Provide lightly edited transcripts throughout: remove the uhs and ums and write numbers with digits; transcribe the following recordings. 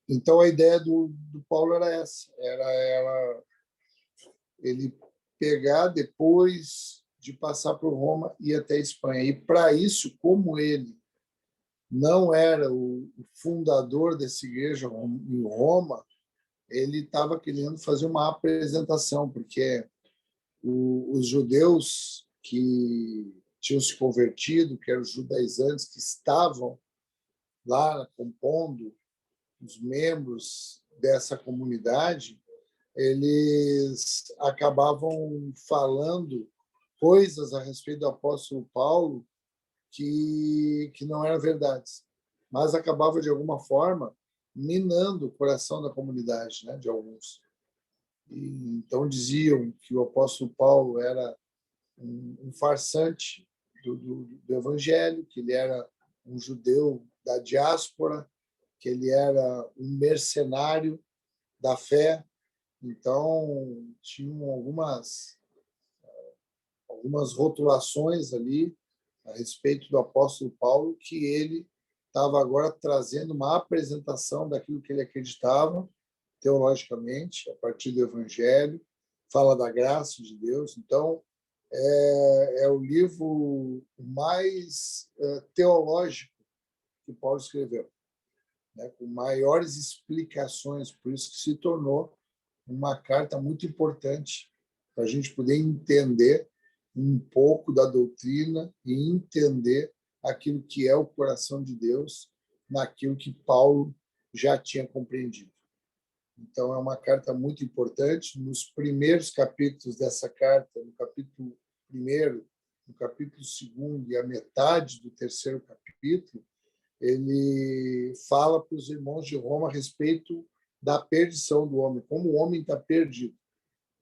Então, a ideia do Paulo era essa, ele pegar depois de passar por Roma e ir até a Espanha. E, para isso, como ele não era o fundador dessa igreja em Roma, ele estava querendo fazer uma apresentação, porque os judeus que tinham se convertido, que eram os judaizantes, que estavam lá compondo os membros dessa comunidade, eles acabavam falando coisas a respeito do apóstolo Paulo que não eram verdades, mas acabava, de alguma forma, minando o coração da comunidade, né, de alguns. E, então, diziam que o apóstolo Paulo era um farsante do evangelho, que ele era um judeu da diáspora, que ele era um mercenário da fé. Então, tinham algumas rotulações ali a respeito do apóstolo Paulo, que ele estava agora trazendo uma apresentação daquilo que ele acreditava teologicamente, a partir do Evangelho, fala da graça de Deus. Então, é o livro mais teológico que Paulo escreveu, né, com maiores explicações, por isso que se tornou uma carta muito importante para a gente poder entender um pouco da doutrina e entender aquilo que é o coração de Deus naquilo que Paulo já tinha compreendido. Então, é uma carta muito importante. Nos primeiros capítulos dessa carta, no capítulo 1º, no capítulo 2º e a metade do 3º capítulo, ele fala para os irmãos de Roma a respeito da perdição do homem, como o homem está perdido.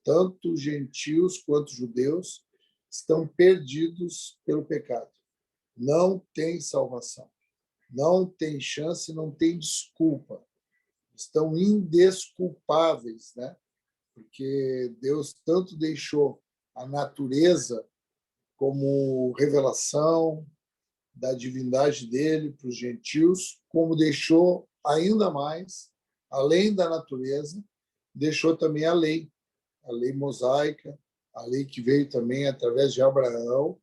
Tanto gentios quanto judeus estão perdidos pelo pecado. Não tem salvação, não tem chance, não tem desculpa. Estão indesculpáveis, né? Porque Deus tanto deixou a natureza como revelação da divindade dele para os gentios, como deixou ainda mais, além da natureza, deixou também a lei mosaica, a lei que veio também através de Abraão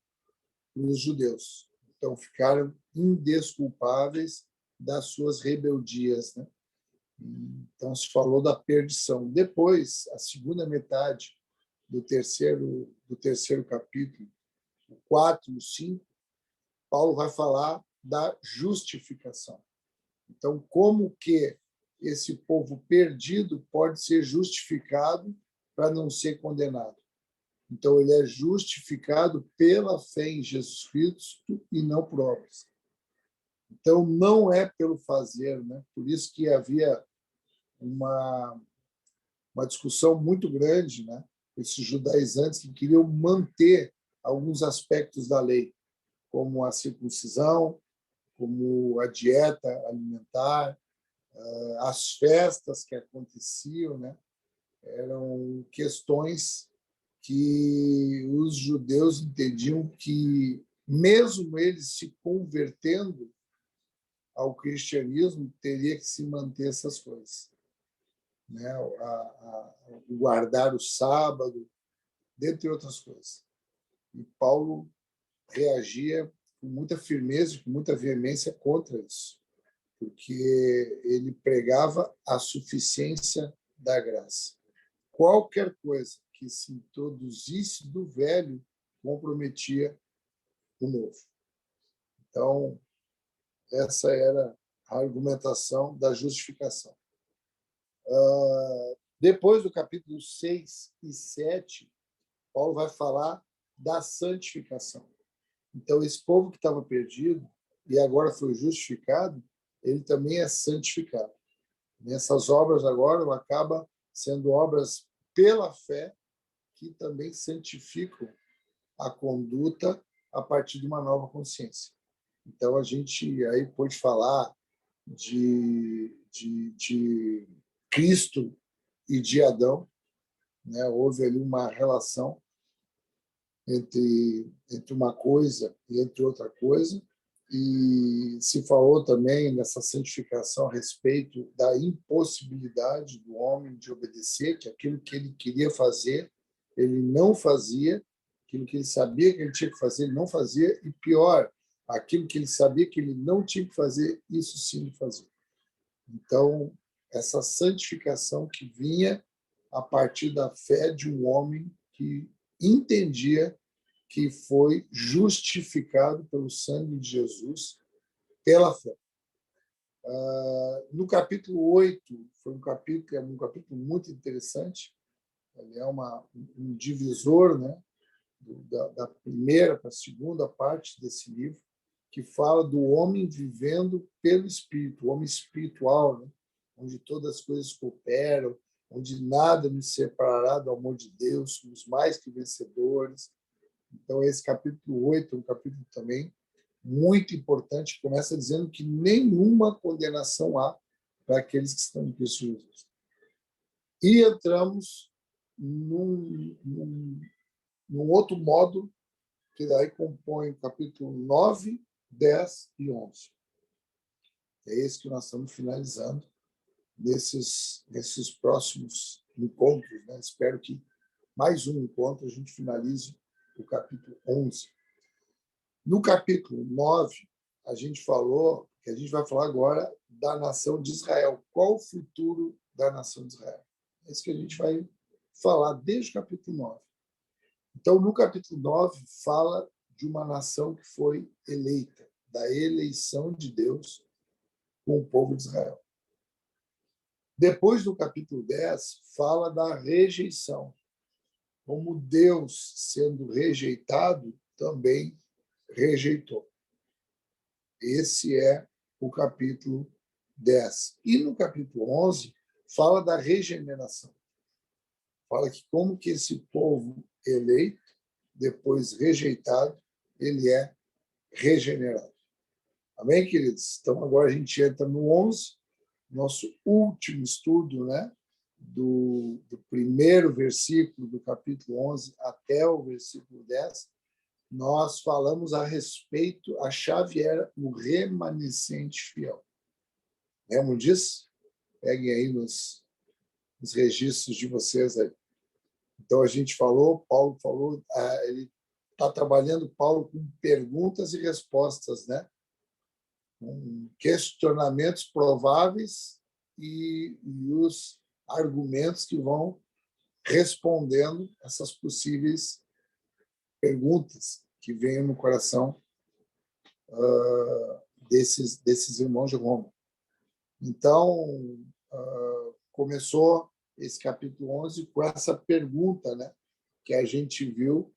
para os judeus. Então, ficaram indesculpáveis das suas rebeldias, né? Então, se falou da perdição. Depois, a segunda metade do terceiro capítulo, o 4 e o 5, Paulo vai falar da justificação. Então, como que esse povo perdido pode ser justificado para não ser condenado? Então, ele é justificado pela fé em Jesus Cristo e não por obras. Então, não é pelo fazer, né? Por isso que havia uma discussão muito grande, né? Esses judaizantes que queriam manter alguns aspectos da lei, como a circuncisão, como a dieta alimentar, as festas que aconteciam, né? Eram questões que os judeus entendiam que, mesmo eles se convertendo ao cristianismo, teria que se manter essas coisas, né? Guardar o sábado, dentre outras coisas. E Paulo reagia com muita firmeza, com muita veemência contra isso, porque ele pregava a suficiência da graça. Qualquer coisa que se introduzisse do velho comprometia o novo. Então, essa era a argumentação da justificação. Depois do capítulo 6 e 7, Paulo vai falar da santificação. Então, esse povo que estava perdido e agora foi justificado, ele também é santificado. Nessas obras agora acaba sendo obras pela fé que também santificam a conduta a partir de uma nova consciência. Então, a gente aí pode falar de Cristo e de Adão, né? Houve ali uma relação entre uma coisa e entre outra coisa, E se falou também nessa santificação a respeito da impossibilidade do homem de obedecer, que aquilo que ele queria fazer, ele não fazia, aquilo que ele sabia que ele tinha que fazer, ele não fazia, e pior, aquilo que ele sabia que ele não tinha que fazer, isso sim ele fazia. Então, essa santificação que vinha a partir da fé de um homem que entendia que foi justificado pelo sangue de Jesus pela fé. No capítulo 8, foi um capítulo muito interessante, ele é um divisor, né, da primeira para a segunda parte desse livro, que fala do homem vivendo pelo Espírito, o homem espiritual, né, onde todas as coisas cooperam, onde nada nos separará do amor de Deus, somos mais que vencedores. Então, esse capítulo 8 é um capítulo também muito importante, começa dizendo que nenhuma condenação há para aqueles que estão em Cristo Jesus. E entramos num outro módulo, que daí compõe o capítulo 9, 10 e 11. É esse que nós estamos finalizando nesses próximos encontros, né? Espero que mais um encontro a gente finalize o capítulo 11. No capítulo 9, a gente falou que a gente vai falar agora da nação de Israel. Qual o futuro da nação de Israel? É isso que a gente vai falar desde o capítulo 9. Então, no capítulo 9, fala de uma nação que foi eleita, da eleição de Deus com o povo de Israel. Depois, no capítulo 10, fala da rejeição, como Deus, sendo rejeitado, também rejeitou. Esse é o capítulo 10. E no capítulo 11, fala da regeneração. Fala que como que esse povo eleito, depois rejeitado, ele é regenerado. Amém, queridos? Então, agora a gente entra no 11, nosso último estudo, né? Do primeiro versículo do capítulo 11 até o versículo 10, nós falamos a respeito, a chave era o remanescente fiel. Lembram disso? Peguem aí nos registros de vocês aí. Então, a gente falou, Paulo falou, ele está trabalhando, Paulo, com perguntas e respostas, né? Com questionamentos prováveis e os argumentos que vão respondendo essas possíveis perguntas que venham no coração desses irmãos de Roma. Então, começou esse capítulo 11 com essa pergunta, né, que a gente viu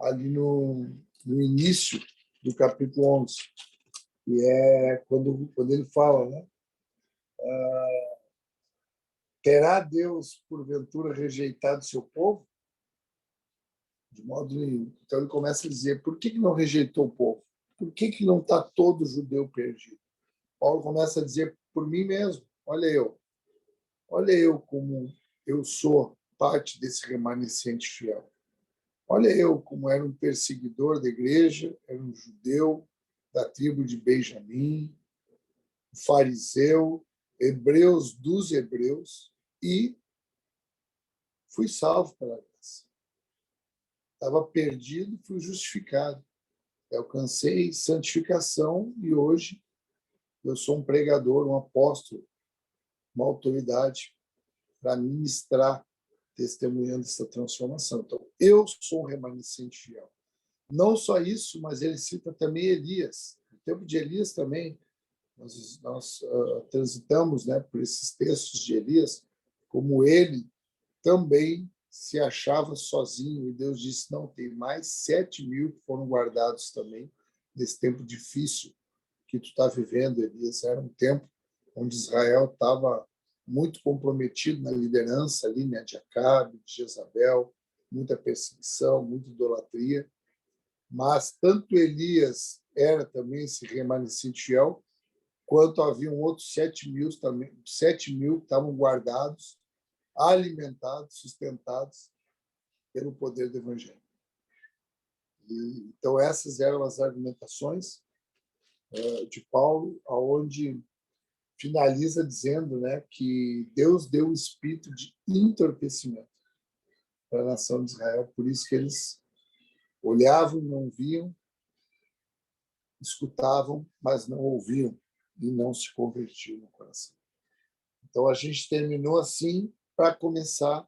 ali no início do capítulo 11, que é quando ele fala, né, terá Deus, porventura, rejeitado seu povo? De modo nenhum. Então, ele começa a dizer, por que não rejeitou o povo? Por que não está todo judeu perdido? Paulo começa a dizer, por mim mesmo, olha eu como eu sou parte desse remanescente fiel. Olha eu como era um perseguidor da igreja, era um judeu da tribo de Benjamim, fariseu, hebreus dos hebreus, e fui salvo pela graça. Estava perdido, fui justificado. Alcancei santificação e hoje eu sou um pregador, um apóstolo, uma autoridade para ministrar, testemunhando essa transformação. Então, eu sou um remanescente fiel. Não só isso, mas ele cita também Elias. No tempo de Elias também, nós transitamos, né, por esses textos de Elias, como ele também se achava sozinho, e Deus disse, não, tem mais 7.000 que foram guardados também nesse tempo difícil que tu está vivendo, Elias. Era um tempo onde Israel estava muito comprometido na liderança ali, né, de Acabe, de Jezabel, muita perseguição, muita idolatria, mas tanto Elias era também esse remanescente fiel, quanto havia outros 7.000 também, 7.000 que estavam guardados, alimentados, sustentados pelo poder do Evangelho. Então, essas eram as argumentações. de Paulo, aonde finaliza dizendo, né, que Deus deu o espírito de entorpecimento para a nação de Israel, por isso que eles olhavam, não viam, escutavam, mas não ouviam e não se convertiam no coração. Então a gente terminou assim para começar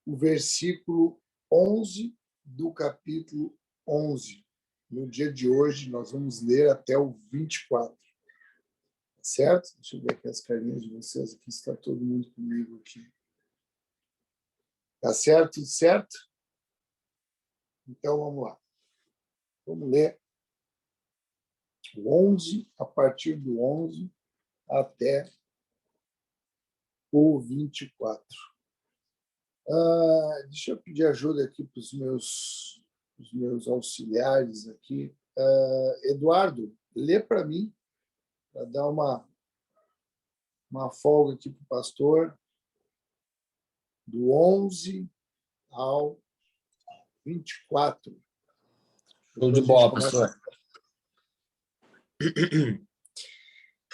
o versículo 11 do capítulo 11. No dia de hoje nós vamos ler até o 24. Certo? Deixa eu ver aqui as carinhas de vocês aqui, está todo mundo comigo aqui. Tá certo? Tudo certo? Então vamos lá. Vamos ler o 11, a partir do 11 até o 24. Deixa eu pedir ajuda aqui para os meus auxiliares aqui. Eduardo, lê para mim, para dar uma folga aqui para o pastor, do 11 ao 24. Show de bola, pastor.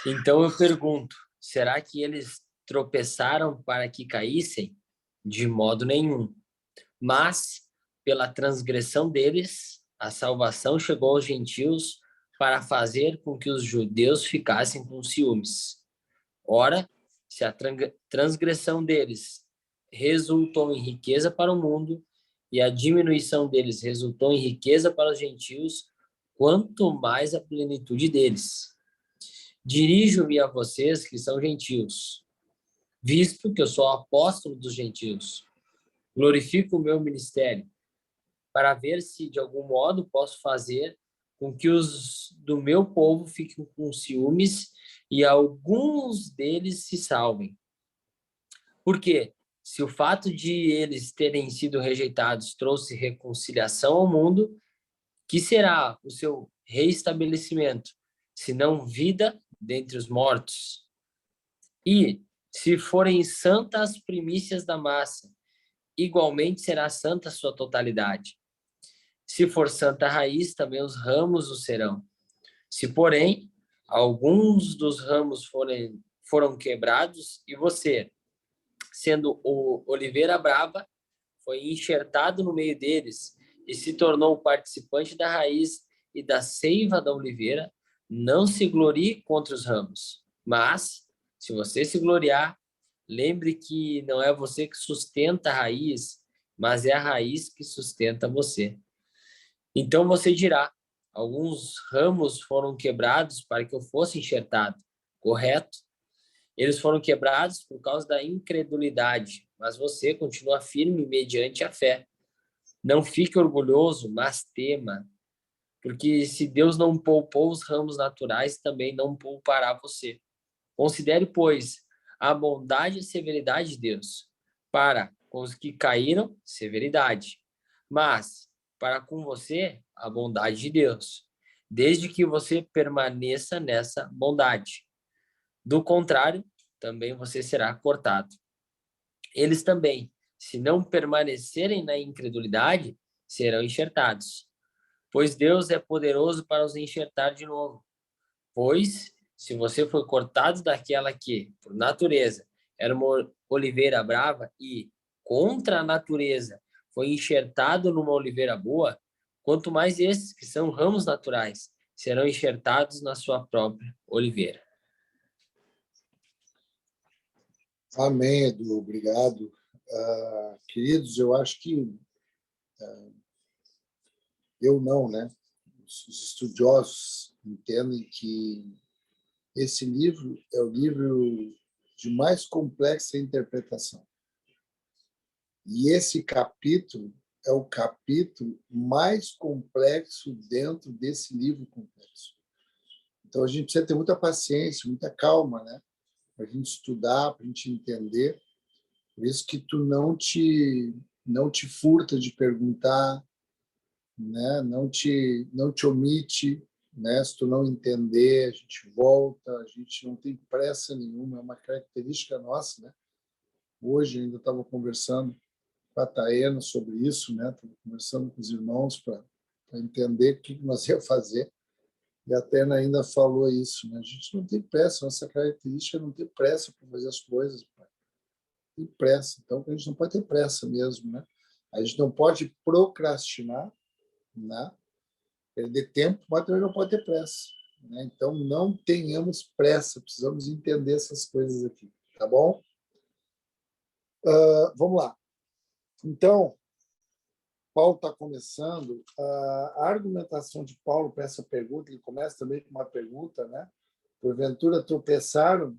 Então eu pergunto, será que eles tropeçaram para que caíssem? De modo nenhum. Mas, pela transgressão deles, a salvação chegou aos gentios para fazer com que os judeus ficassem com ciúmes. Ora, se a transgressão deles resultou em riqueza para o mundo e a diminuição deles resultou em riqueza para os gentios, quanto mais a plenitude deles. Dirijo-me a vocês que são gentios, visto que eu sou apóstolo dos gentios. Glorifico o meu ministério, para ver se de algum modo posso fazer com que os do meu povo fiquem com ciúmes e alguns deles se salvem. Porque, se o fato de eles terem sido rejeitados trouxe reconciliação ao mundo, que será o seu reestabelecimento, se não vida dentre os mortos? E, se forem santas as primícias da massa, igualmente será santa a sua totalidade. Se for santa a raiz, também os ramos o serão. Se, porém, alguns dos ramos foram quebrados, e você, sendo o oliveira brava, foi enxertado no meio deles e se tornou participante da raiz e da seiva da oliveira, não se glorie contra os ramos. Mas, se você se gloriar, lembre que não é você que sustenta a raiz, mas é a raiz que sustenta você. Então você dirá, alguns ramos foram quebrados para que eu fosse enxertado. Correto? Eles foram quebrados por causa da incredulidade, mas você continua firme mediante a fé. Não fique orgulhoso, mas tema, porque se Deus não poupou os ramos naturais, também não poupará você. Considere, pois, a bondade e a severidade de Deus. Para com os que caíram, severidade. Mas, para com você, a bondade de Deus, desde que você permaneça nessa bondade. Do contrário, também você será cortado. Eles também, se não permanecerem na incredulidade, serão enxertados. Pois Deus é poderoso para os enxertar de novo. Pois, se você foi cortado daquela que, por natureza, era uma oliveira brava e, contra a natureza, foi enxertado numa oliveira boa, quanto mais esses, que são ramos naturais, serão enxertados na sua própria oliveira. Amém, Edu, obrigado. Queridos, eu acho que eu não, né? Os estudiosos entendem que esse livro é o livro de mais complexa interpretação. E esse capítulo é o capítulo mais complexo dentro desse livro complexo. Então, a gente precisa ter muita paciência, muita calma, né? Para a gente estudar, para a gente entender. Por isso que tu não te furta de perguntar, né? Não te omite, né? Se tu não entender, a gente volta, a gente não tem pressa nenhuma, é uma característica nossa, né? Hoje ainda estava conversando com a Taena sobre isso, né? Estava conversando com os irmãos para entender o que nós ia fazer. E a Terna ainda falou isso, né? A gente não tem pressa, nossa característica é não ter pressa para fazer as coisas. Tem pressa, então a gente não pode ter pressa mesmo, né? A gente não pode procrastinar, né? Perder tempo, mas também não pode ter pressa, né? Então não tenhamos pressa, precisamos entender essas coisas aqui, tá bom? Vamos lá. Então, Paulo está começando a argumentação de Paulo para essa pergunta. Ele começa também com uma pergunta, né? Porventura tropeçaram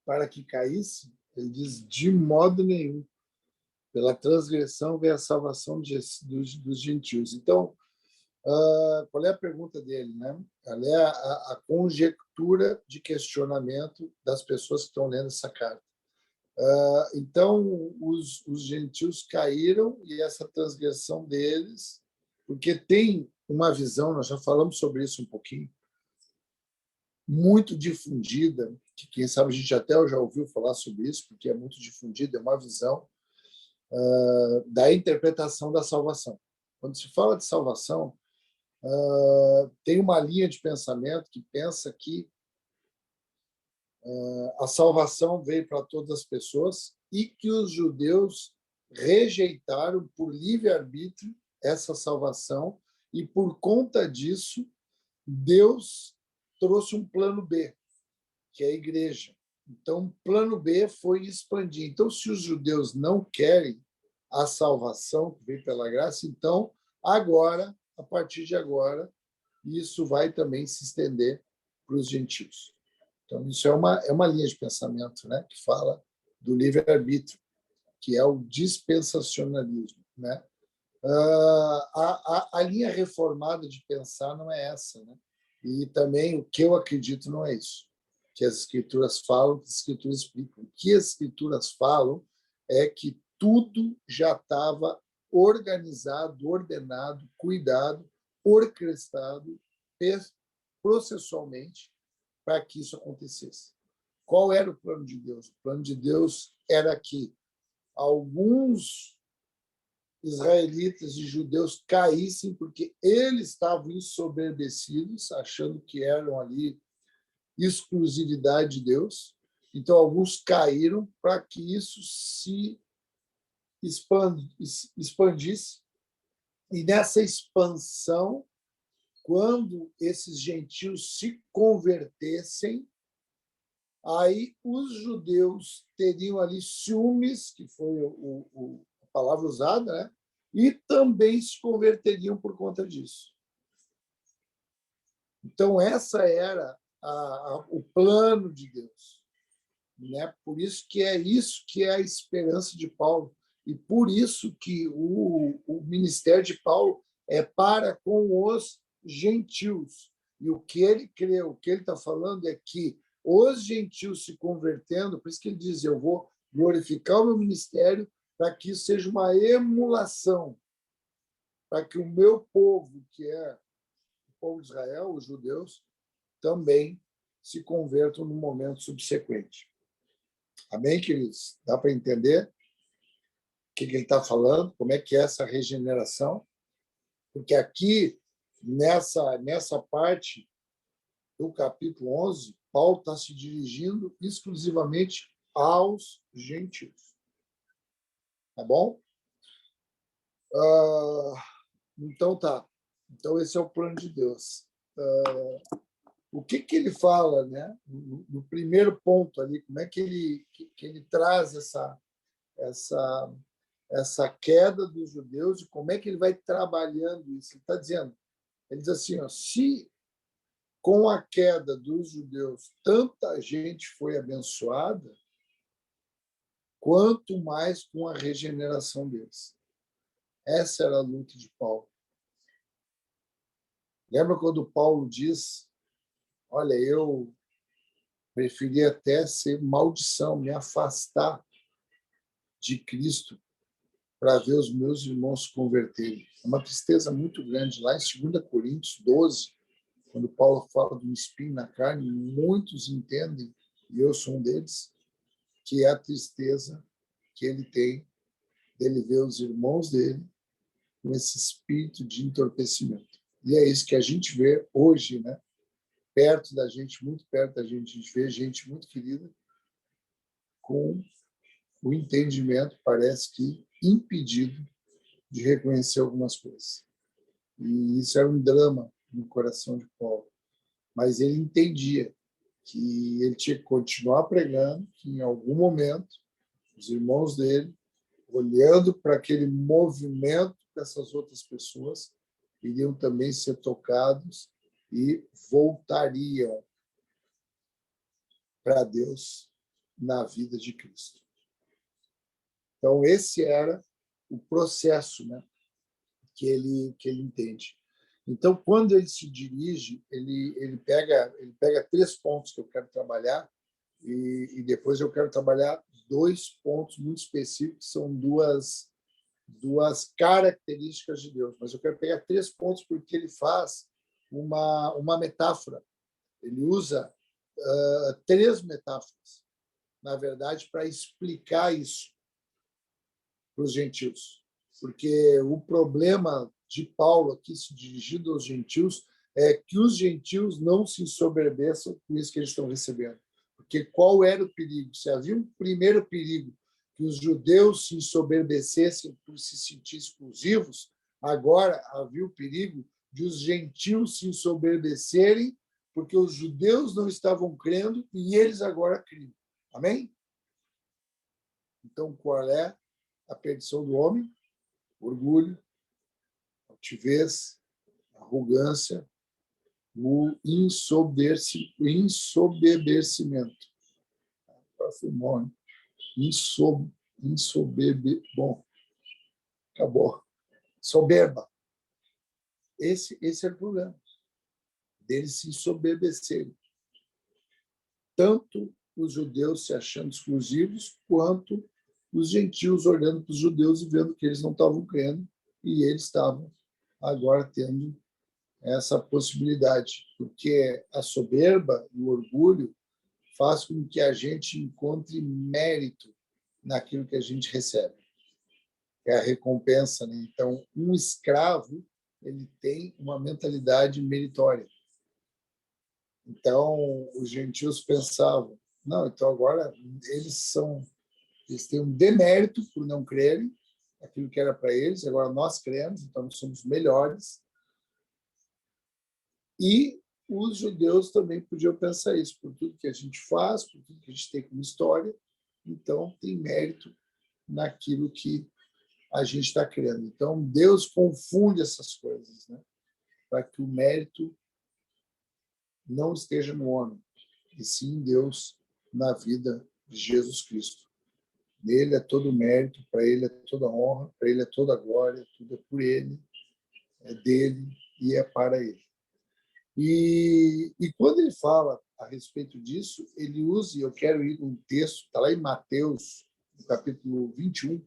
para que caísse? Ele diz: de modo nenhum. Pela transgressão vem a salvação dos gentios. Então, qual é a pergunta dele, né? Qual é a conjectura de questionamento das pessoas que estão lendo essa carta? Então, os gentios caíram e essa transgressão deles, porque tem uma visão, nós já falamos sobre isso um pouquinho, muito difundida, que quem sabe a gente até já ouviu falar sobre isso, porque é muito difundida, é uma visão da interpretação da salvação. Quando se fala de salvação, tem uma linha de pensamento que pensa que a salvação veio para todas as pessoas e que os judeus rejeitaram por livre-arbítrio essa salvação e, por conta disso, Deus trouxe um plano B, que é a igreja. Então, o plano B foi expandir. Então, se os judeus não querem a salvação que veio pela graça, então, agora, a partir de agora, isso vai também se estender para os gentios. Então, isso é uma linha de pensamento, né, que fala do livre-arbítrio, que é o dispensacionalismo, né? A linha reformada de pensar não é essa, né? E também o que eu acredito não é isso. Que as escrituras falam, que as escrituras explicam. O que as escrituras falam é que tudo já estava organizado, ordenado, cuidado, orquestrado processualmente para que isso acontecesse. Qual era o plano de Deus? O plano de Deus era que alguns israelitas e judeus caíssem porque eles estavam ensoberbecidos, achando que eram ali exclusividade de Deus. Então, alguns caíram para que isso se expandisse. E nessa expansão, quando esses gentios se convertessem, aí os judeus teriam ali ciúmes, que foi a palavra usada, né? E também se converteriam por conta disso. Então, essa era o plano de Deus, né? Por isso que é a esperança de Paulo, e por isso que o ministério de Paulo é para com os gentios. E o que ele creu, o que ele está falando é que os gentios se convertendo, por isso que ele diz: eu vou glorificar o meu ministério para que isso seja uma emulação, para que o meu povo, que é o povo de Israel, os judeus, também se convertam no momento subsequente. Amém, queridos? Dá para entender o que ele está falando, como é que é essa regeneração? Porque aqui, nessa parte do capítulo 11, Paulo está se dirigindo exclusivamente aos gentios. Tá bom? Então, tá. Então, esse é o plano de Deus. O que ele fala, né? No primeiro ponto ali, como é que ele traz essa queda dos judeus e como é que ele vai trabalhando isso? Ele está dizendo, ele diz assim, ó, se com a queda dos judeus tanta gente foi abençoada, quanto mais com a regeneração deles. Essa era a luta de Paulo. Lembra quando Paulo diz, olha, eu preferia até ser maldição, me afastar de Cristo para ver os meus irmãos se converterem. É uma tristeza muito grande. Lá em 2 Coríntios 12, quando Paulo fala de um espinho na carne, muitos entendem, e eu sou um deles, que é a tristeza que ele tem dele ver os irmãos dele com esse espírito de entorpecimento. E é isso que a gente vê hoje, né? perto da gente, muito perto da gente, a gente vê gente muito querida com o entendimento, parece que impedido de reconhecer algumas coisas. E isso era um drama no coração de Paulo. Mas ele entendia que ele tinha que continuar pregando, que em algum momento os irmãos dele, olhando para aquele movimento dessas outras pessoas, iriam também ser tocados e voltariam para Deus na vida de Cristo. Então, esse era o processo, né, que ele entende. Então, quando ele se dirige, ele pega 3 pontos que eu quero trabalhar e depois eu quero trabalhar 2 pontos muito específicos, que são duas características de Deus. Mas eu quero pegar 3 pontos porque ele faz uma metáfora. Ele usa 3 metáforas, na verdade, para explicar isso para os gentios. Porque o problema de Paulo aqui, se dirigindo aos gentios, é que os gentios não se ensoberbeçam com isso que eles estão recebendo. Porque qual era o perigo? Se havia um primeiro perigo, que os judeus se ensoberbecessem por se sentir exclusivos, agora havia o perigo de os gentios se ensoberbecerem porque os judeus não estavam crendo e eles agora criam. Amém? Então, qual é a perdição do homem? Orgulho, altivez, arrogância, o ensoberbecimento. Bom, acabou. Soberba. Esse é o problema. Deles se ensoberbecerem. Tanto os judeus se achando exclusivos, quanto os gentios olhando para os judeus e vendo que eles não estavam crendo e eles estavam agora tendo essa possibilidade, porque a soberba e o orgulho faz com que a gente encontre mérito naquilo que a gente recebe, que é a recompensa, né? Então, um escravo ele tem uma mentalidade meritória. Então, os gentios pensavam, não, então agora eles têm um demérito por não crerem aquilo que era para eles, agora nós cremos, então nós somos melhores. E os judeus também podiam pensar isso, por tudo que a gente faz, por tudo que a gente tem como história, então tem mérito naquilo que a gente está crendo. Então, Deus confunde essas coisas, né? Para que o mérito não esteja no homem, e sim em Deus, na vida de Jesus Cristo. Nele é todo o mérito, para ele é toda a honra, para ele é toda a glória, tudo é por ele, é dele e é para ele. E quando ele fala a respeito disso, ele usa, e eu quero ir num texto, está lá em Mateus, no capítulo 21,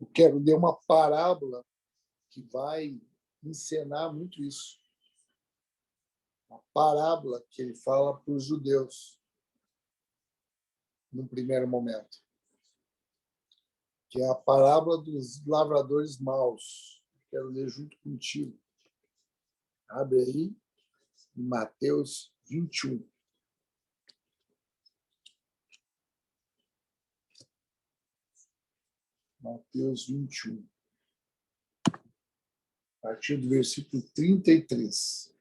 eu quero ler uma parábola que vai encenar muito isso. Uma parábola que ele fala para os judeus, no primeiro momento, que é a parábola dos lavradores maus. Quero ler junto contigo. Abre aí, em Mateus 21. Mateus 21. A partir do versículo 33.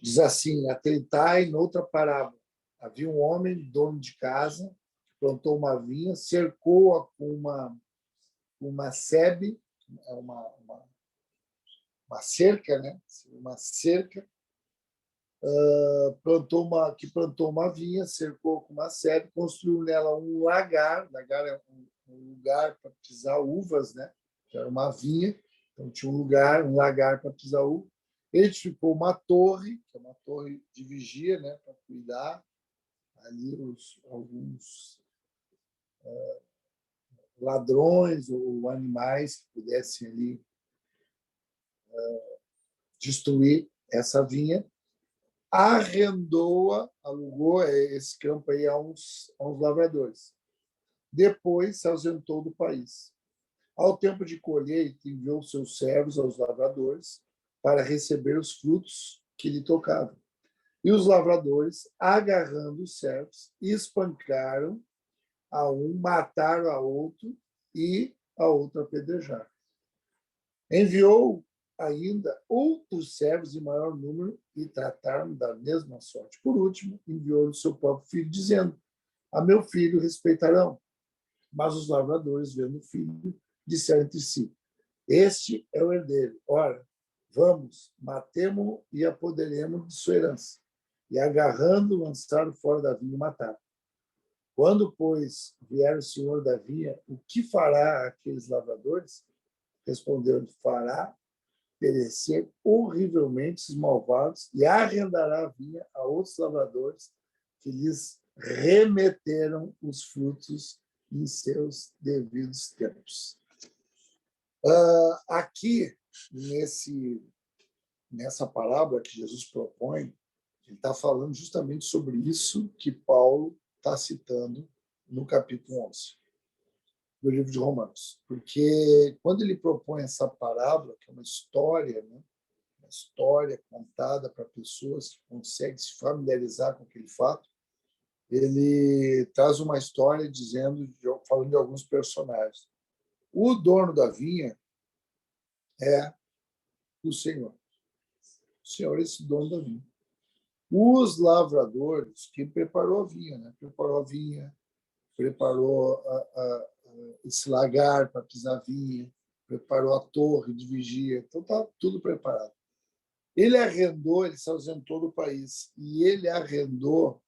Diz assim, atentai noutra parábola. Havia um homem, dono de casa, que plantou uma vinha, cercou-a com uma sebe, uma cerca, né? Uma cerca, plantou uma vinha, cercou com uma sebe, construiu nela um lagar. Lagar é um lugar para pisar uvas, né? Era uma vinha, então tinha um lagar para pisar uvas. Edificou uma torre, que é uma torre de vigia, né? Para cuidar ali alguns ladrões ou animais que pudessem ali destruir essa vinha. Arrendou-a, alugou esse campo aí a uns lavradores. Depois se ausentou do país. Ao tempo de colheita, enviou seus servos aos lavradores para receber os frutos que lhe tocavam. E os lavradores, agarrando os servos, espancaram a um, mataram a outro e a outro apedrejaram. Enviou ainda outros servos em maior número e trataram da mesma sorte. Por último, enviou o seu próprio filho, dizendo: a meu filho respeitarão. Mas os lavradores, vendo o filho, disseram entre si: este é o herdeiro. Ora, vamos, matemo-o e apoderemo de sua herança. E agarrando, lançaram fora da vinha e mataram. Quando, pois, vier o senhor da vinha, o que fará aqueles lavradores? Respondeu-lhe: fará perecer horrivelmente os malvados e arrendará a vinha a outros lavradores que lhes remeteram os frutos em seus devidos tempos. Aqui, nessa parábola que Jesus propõe, ele está falando justamente sobre isso que Paulo está citando no capítulo 11 do livro de Romanos. Porque quando ele propõe essa parábola, que é uma história, né? Uma história contada para pessoas que conseguem se familiarizar com aquele fato, ele traz uma história falando de alguns personagens. O dono da vinha é o Senhor. O Senhor é esse dono da vinha. Os lavradores, que preparou a vinha, né? Preparou a vinha, preparou esse lagar para pisar a vinha, preparou a torre de vigia, então está tudo preparado. Ele se ausentou do país e ele arrendou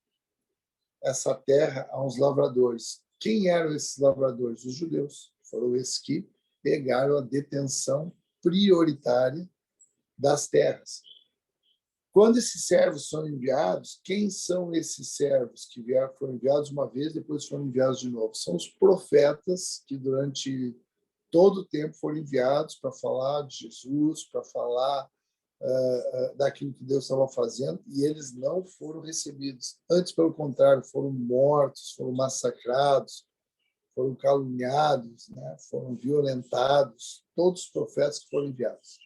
essa terra a uns lavradores. Quem eram esses lavradores? Os judeus. Foram esses que pegaram a detenção prioritária das terras. Quando esses servos são enviados, quem são esses servos que foram enviados uma vez, depois foram enviados de novo? São os profetas que durante todo o tempo foram enviados para falar de Jesus, para falar daquilo que Deus estava fazendo, e eles não foram recebidos. Antes, pelo contrário, foram mortos, foram massacrados, foram caluniados, né? Foram violentados, todos os profetas que foram enviados.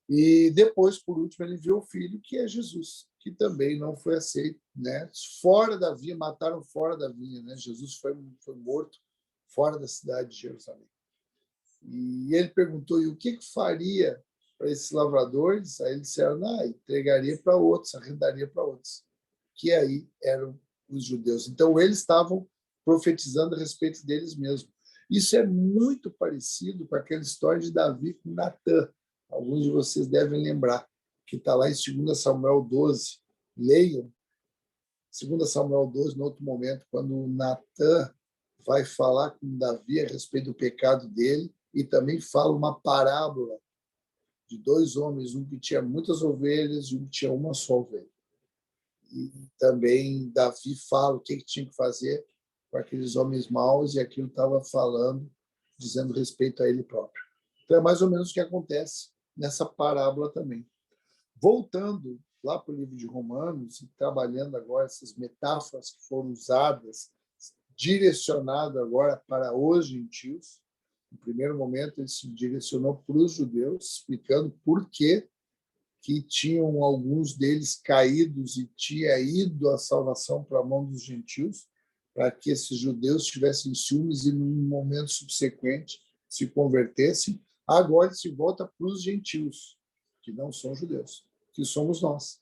E depois, por último, ele enviou o filho, que é Jesus, que também não foi aceito, né? Fora da vinha, mataram fora da vinha, né? Jesus foi morto fora da cidade de Jerusalém. E ele perguntou: e o que faria para esses lavradores? Aí eles disseram: entregaria para outros, arrendaria para outros, que aí eram os judeus. Então, eles estavam profetizando a respeito deles mesmos. Isso é muito parecido com aquela história de Davi com Natã. Alguns de vocês devem lembrar, que está lá em 2 Samuel 12. Leiam 2 Samuel 12, no outro momento, quando Natã vai falar com Davi a respeito do pecado dele, e também fala uma parábola de 2 homens, um que tinha muitas ovelhas e um que tinha uma só ovelha. E também Davi fala o que tinha que fazer com aqueles homens maus, e aquilo estava falando, dizendo respeito a ele próprio. Então, é mais ou menos o que acontece nessa parábola também. Voltando lá para o livro de Romanos, e trabalhando agora essas metáforas que foram usadas, direcionado agora para os gentios. No primeiro momento, ele se direcionou para os judeus, explicando por que tinham alguns deles caídos e tinha ido a salvação para a mão dos gentios, para que esses judeus tivessem ciúmes e, num momento subsequente, se convertessem. Agora ele se volta para os gentios, que não são judeus, que somos nós.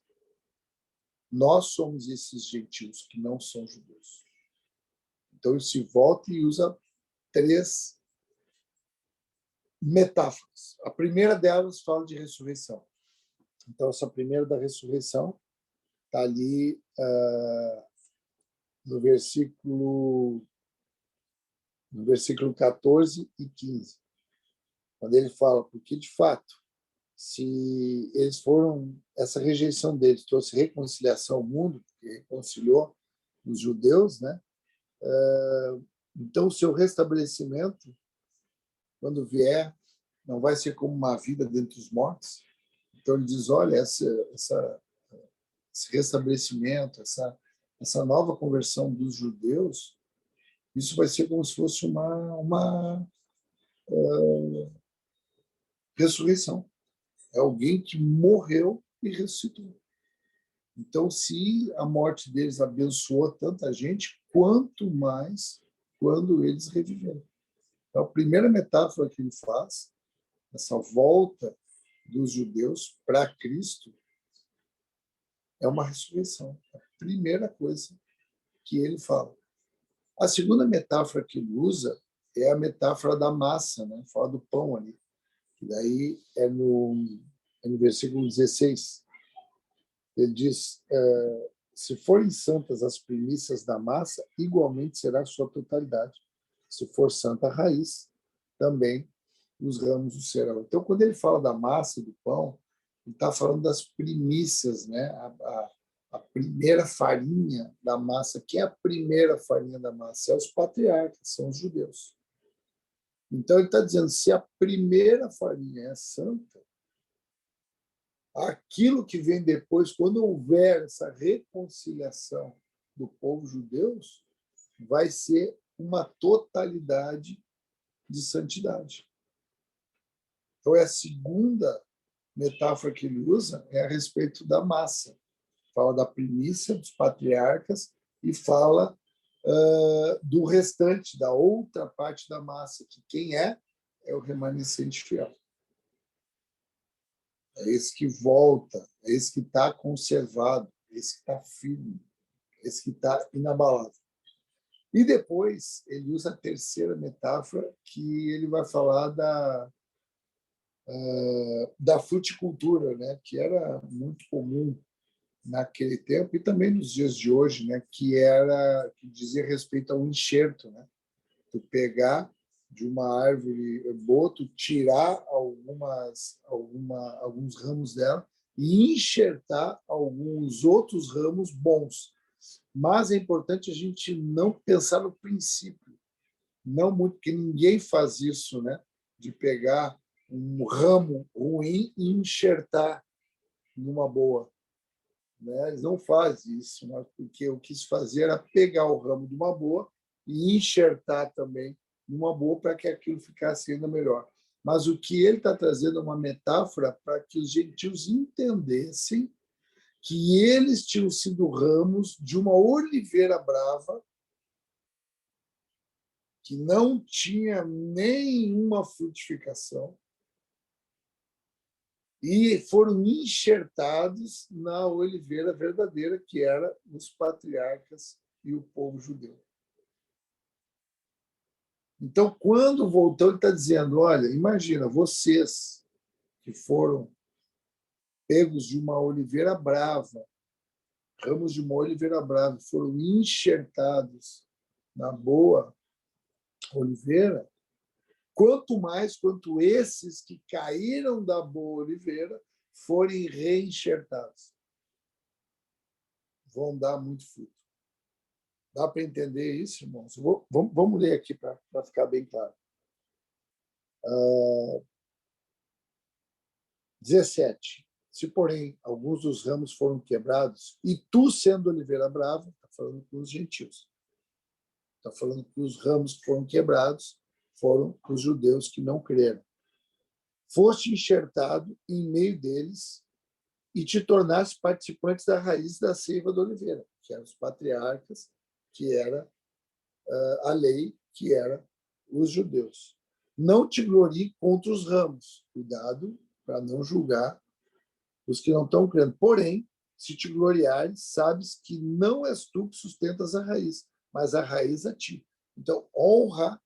Nós somos esses gentios que não são judeus. Então ele se volta e usa 3 metáforas. A primeira delas fala de ressurreição. Então, essa primeira da ressurreição está ali no versículo 14 e 15, quando ele fala, porque de fato, se eles essa rejeição deles trouxe reconciliação ao mundo, porque reconciliou os judeus, né? Então, o seu restabelecimento, quando vier, não vai ser como uma vida dentre os mortos. Então, ele diz: olha, esse restabelecimento, essa nova conversão dos judeus, isso vai ser como se fosse uma ressurreição. É alguém que morreu e ressuscitou. Então, se a morte deles abençoou tanta gente, quanto mais quando eles reviveram. Então, a primeira metáfora que ele faz, essa volta dos judeus para Cristo, é uma ressurreição. É a primeira coisa que ele fala. A segunda metáfora que ele usa é a metáfora da massa, né? Fala do pão ali. E daí é no versículo 16. Ele diz, se forem santas as primícias da massa, igualmente será a sua totalidade. Se for santa a raiz, também os ramos o serão. Então, quando ele fala da massa e do pão, ele está falando das primícias, né? A primeira farinha da massa. Quem é a primeira farinha da massa? É os patriarcas, são os judeus. Então, ele está dizendo, se a primeira farinha é santa, aquilo que vem depois, quando houver essa reconciliação do povo judeu, vai ser uma totalidade de santidade. Então, é a segunda metáfora que ele usa é a respeito da massa. Fala da primícia dos patriarcas e fala do restante, da outra parte da massa, que quem é o remanescente fiel. É esse que volta, é esse que está conservado, é esse que está firme, é esse que está inabalável. E depois ele usa a terceira metáfora, que ele vai falar da fruticultura, né, que era muito comum naquele tempo e também nos dias de hoje, né, que dizia respeito ao enxerto, né? Tu pegar de uma árvore boa, tu tirar alguns ramos dela e enxertar alguns outros ramos bons. Mas é importante a gente não pensar no princípio, não muito, porque ninguém faz isso, né? De pegar um ramo ruim e enxertar numa boa. Né? Eles não fazem isso, né? Porque o que se fazia era pegar o ramo de uma boa e enxertar também numa boa para que aquilo ficasse ainda melhor. Mas o que ele está trazendo é uma metáfora para que os gentios entendessem que eles tinham sido ramos de uma oliveira brava que não tinha nenhuma frutificação e foram enxertados na oliveira verdadeira, que era os patriarcas e o povo judeu. Então, quando voltou, ele está dizendo, olha, imagina, vocês que foram pegos de uma oliveira brava, ramos de uma oliveira brava, foram enxertados na boa oliveira, quanto esses que caíram da boa oliveira forem reenxertados. Vão dar muito fruto. Dá para entender isso, irmãos? Vamos ler aqui para ficar bem claro. 17. Se, porém, alguns dos ramos foram quebrados, e tu, sendo oliveira brava, está falando com os gentios, está falando que os ramos que foram quebrados foram os judeus que não creram. Foste enxertado em meio deles e te tornaste participantes da raiz da seiva da oliveira, que eram os patriarcas, que era a lei, que era os judeus. Não te glorie contra os ramos. Cuidado para não julgar os que não estão crendo. Porém, se te gloriares, sabes que não és tu que sustentas a raiz, mas a raiz a ti. Então, honra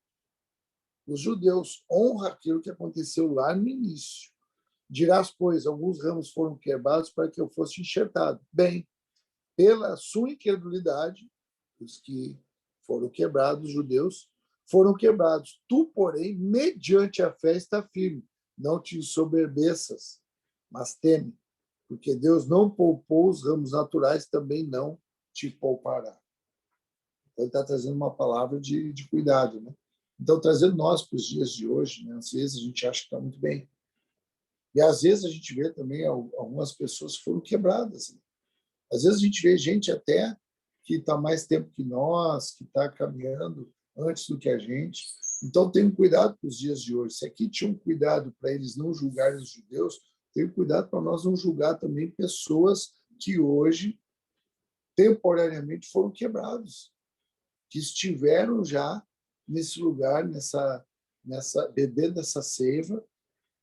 os judeus, honra aquilo que aconteceu lá no início. Dirás, pois, alguns ramos foram quebrados para que eu fosse enxertado. Bem, pela sua incredulidade, os que foram quebrados, os judeus, foram quebrados. Tu, porém, mediante a fé, está firme. Não te ensoberbeças, mas teme, porque Deus não poupou os ramos naturais, também não te poupará. Então, ele está trazendo uma palavra de cuidado, né? Então, trazendo nós para os dias de hoje, né? Às vezes a gente acha que está muito bem. E às vezes a gente vê também algumas pessoas que foram quebradas. Né? Às vezes a gente vê gente até que está mais tempo que nós, que está caminhando antes do que a gente. Então, tenham cuidado com os dias de hoje. Se aqui tinham cuidado para eles não julgarem os judeus, tenham cuidado para nós não julgar também pessoas que hoje temporariamente foram quebrados, que estiveram já nesse lugar, bebendo essa seiva,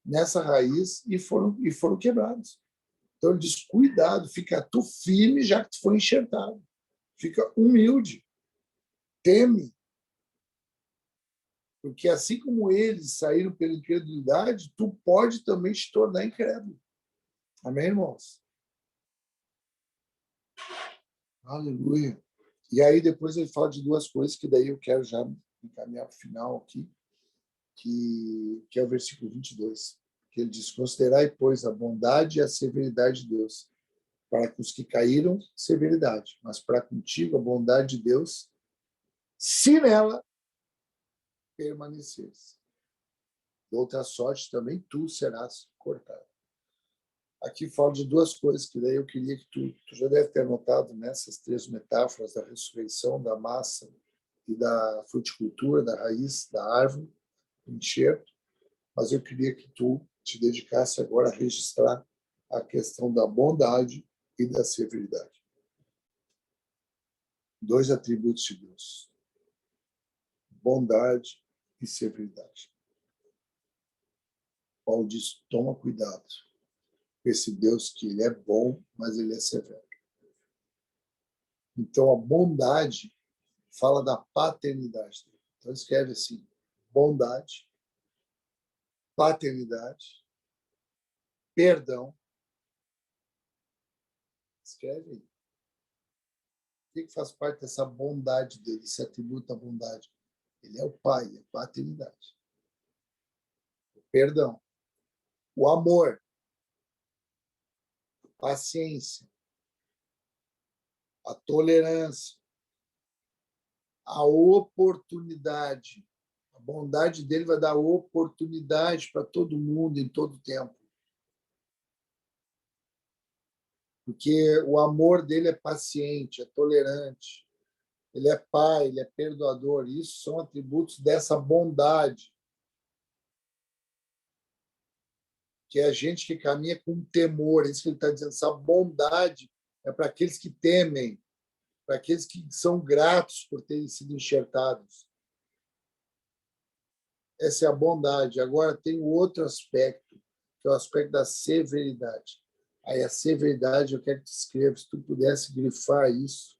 nessa raiz, e foram quebrados. Então, ele diz, cuidado, fica tu firme, já que tu foi enxertado. Fica humilde, teme. Porque assim como eles saíram pela incredulidade, tu pode também te tornar incrédulo. Amém, irmãos? Aleluia. E aí depois ele fala de duas coisas, que daí eu quero já encaminhar para o final aqui, que é o versículo 22, que ele diz, considerai, pois, a bondade e a severidade de Deus. Para com os que caíram, severidade, mas para contigo a bondade de Deus, se nela permaneceres. De outra sorte também tu serás cortado. Aqui falo de duas coisas que daí eu queria que tu já deve ter anotado nessas três metáforas da ressurreição, da massa e da fruticultura, da raiz, da árvore, do enxerto, mas eu queria que tu te dedicasse agora a registrar a questão da bondade e da severidade. Dois atributos de Deus. Bondade e severidade. Paulo diz, toma cuidado com esse Deus que ele é bom, mas ele é severo. Então, a bondade fala da paternidade dele. Então, escreve assim, bondade, paternidade, perdão. Escreve aí. O que faz parte dessa bondade dele, esse atributo da bondade? Ele é o pai, é a paternidade. O perdão. O amor. A paciência. A tolerância. A oportunidade. A bondade dele vai dar oportunidade para todo mundo, em todo tempo. Porque o amor dele é paciente, é tolerante. Ele é pai, ele é perdoador. Isso são atributos dessa bondade. Que é a gente que caminha com temor. É isso que ele está dizendo. Essa bondade é para aqueles que temem, para aqueles que são gratos por terem sido enxertados. Essa é a bondade. Agora tem o outro aspecto, que é o aspecto da severidade. Aí a severidade, eu quero que tu escreva, se tu pudesse grifar isso,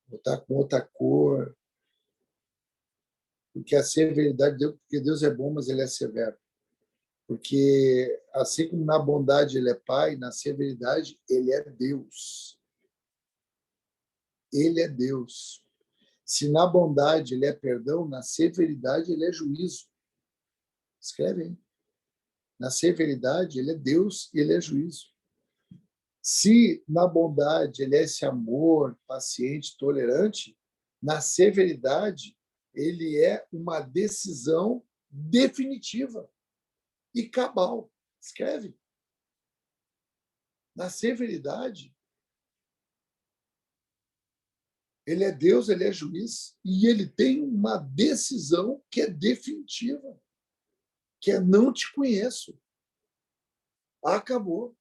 botar com outra cor, porque a severidade, porque Deus é bom, mas ele é severo. Porque assim como na bondade ele é pai, na severidade ele é Deus. Ele é Deus. Se na bondade ele é perdão, na severidade ele é juízo. Escreve aí. Na severidade ele é Deus e ele é juízo. Se na bondade ele é esse amor paciente, tolerante, na severidade ele é uma decisão definitiva e cabal. Escreve. Na severidade, ele é Deus, ele é juiz, e ele tem uma decisão que é definitiva, que é não te conheço. Acabou.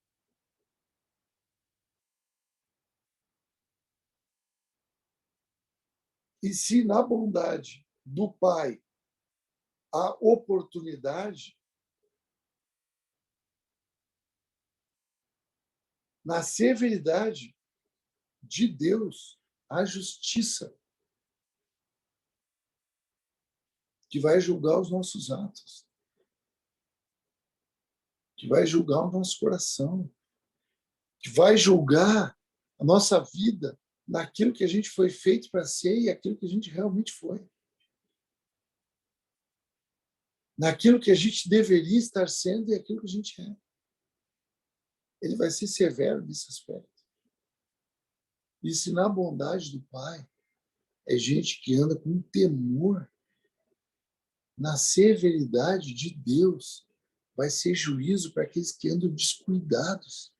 E se na bondade do Pai há oportunidade, na severidade de Deus há justiça, que vai julgar os nossos atos, que vai julgar o nosso coração, que vai julgar a nossa vida naquilo que a gente foi feito para ser e aquilo que a gente realmente foi. Naquilo que a gente deveria estar sendo e aquilo que a gente é. Ele vai ser severo nesse aspecto. E se na bondade do Pai é gente que anda com temor, na severidade de Deus vai ser juízo para aqueles que andam descuidados,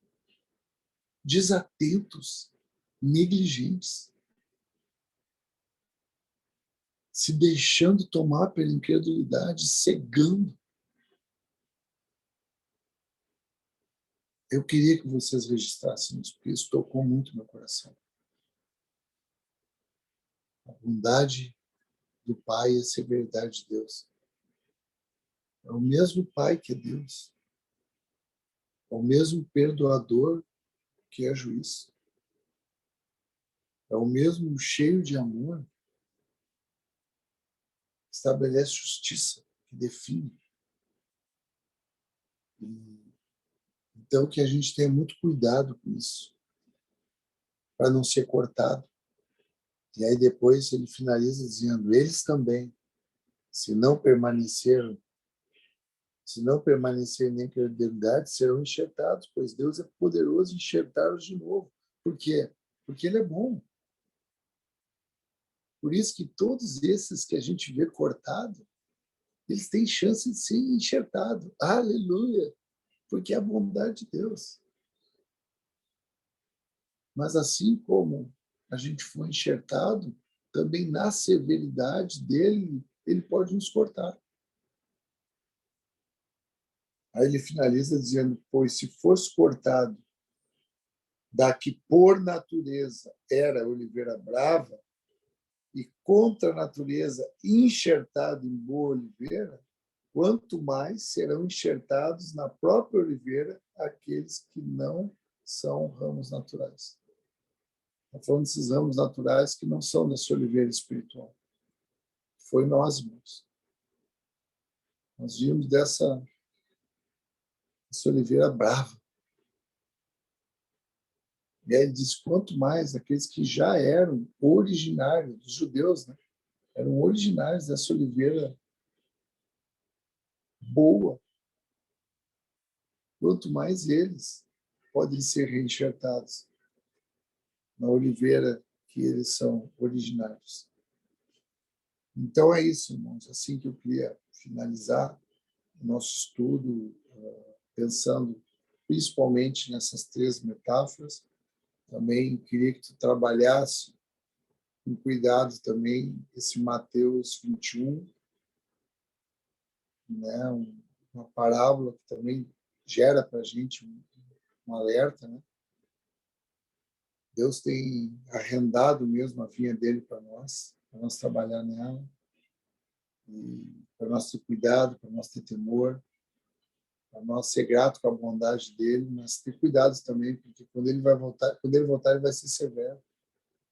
desatentos, negligentes, se deixando tomar pela incredulidade, cegando. Eu queria que vocês registrassem isso, porque isso tocou muito meu coração. A bondade do Pai e a severidade de Deus. É o mesmo Pai que é Deus. É o mesmo perdoador que é juiz. É o mesmo cheio de amor que estabelece justiça, que define. Então, que a gente tenha muito cuidado com isso, para não ser cortado. E aí depois ele finaliza dizendo, eles também, se não permanecerem nem credulidade, serão enxertados, pois Deus é poderoso em enxertá-los de novo. Por quê? Porque ele é bom. Por isso que todos esses que a gente vê cortado, eles têm chance de ser enxertados. Aleluia! Porque é a bondade de Deus. Mas assim como a gente foi enxertado, também na severidade dele, ele pode nos cortar. Aí ele finaliza dizendo, pois se fosse cortado da que por natureza era oliveira brava e contra a natureza enxertado em boa oliveira, quanto mais serão enxertados na própria oliveira aqueles que não são ramos naturais. Está falando desses ramos naturais que não são dessa oliveira espiritual. Foi nós, irmãos. Nós vimos dessa oliveira brava. E aí ele diz, quanto mais aqueles que já eram originários dos judeus, né? Eram originários dessa oliveira boa, quanto mais eles podem ser reenxertados na oliveira que eles são originários. Então é isso, irmãos. Assim que eu queria finalizar o nosso estudo, pensando principalmente nessas 3 metáforas. Também queria que tu trabalhasse com cuidado também esse Mateus 21, né? Uma parábola que também gera para a gente um alerta, né? Deus tem arrendado mesmo a vinha dele para nós trabalhar nela, e para nós ter cuidado, para nós ter temor, para nós ser grato com a bondade dele, mas ter cuidado também, porque quando ele voltar, ele vai ser severo.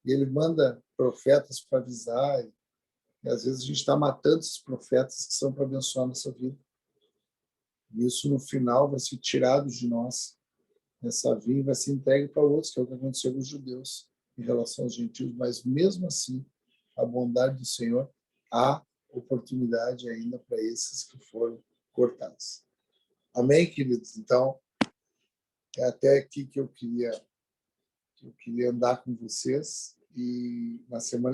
E ele manda profetas para avisar, e às vezes a gente está matando esses profetas que são para abençoar a nossa vida. E isso, no final, vai ser tirado de nós. Essa vinha vai ser entregue para outros, que é o que aconteceu com os judeus em relação aos gentios. Mas, mesmo assim, a bondade do Senhor, há oportunidade ainda para esses que foram cortados. Amém, queridos? Então, é até aqui que eu queria andar com vocês. E na semana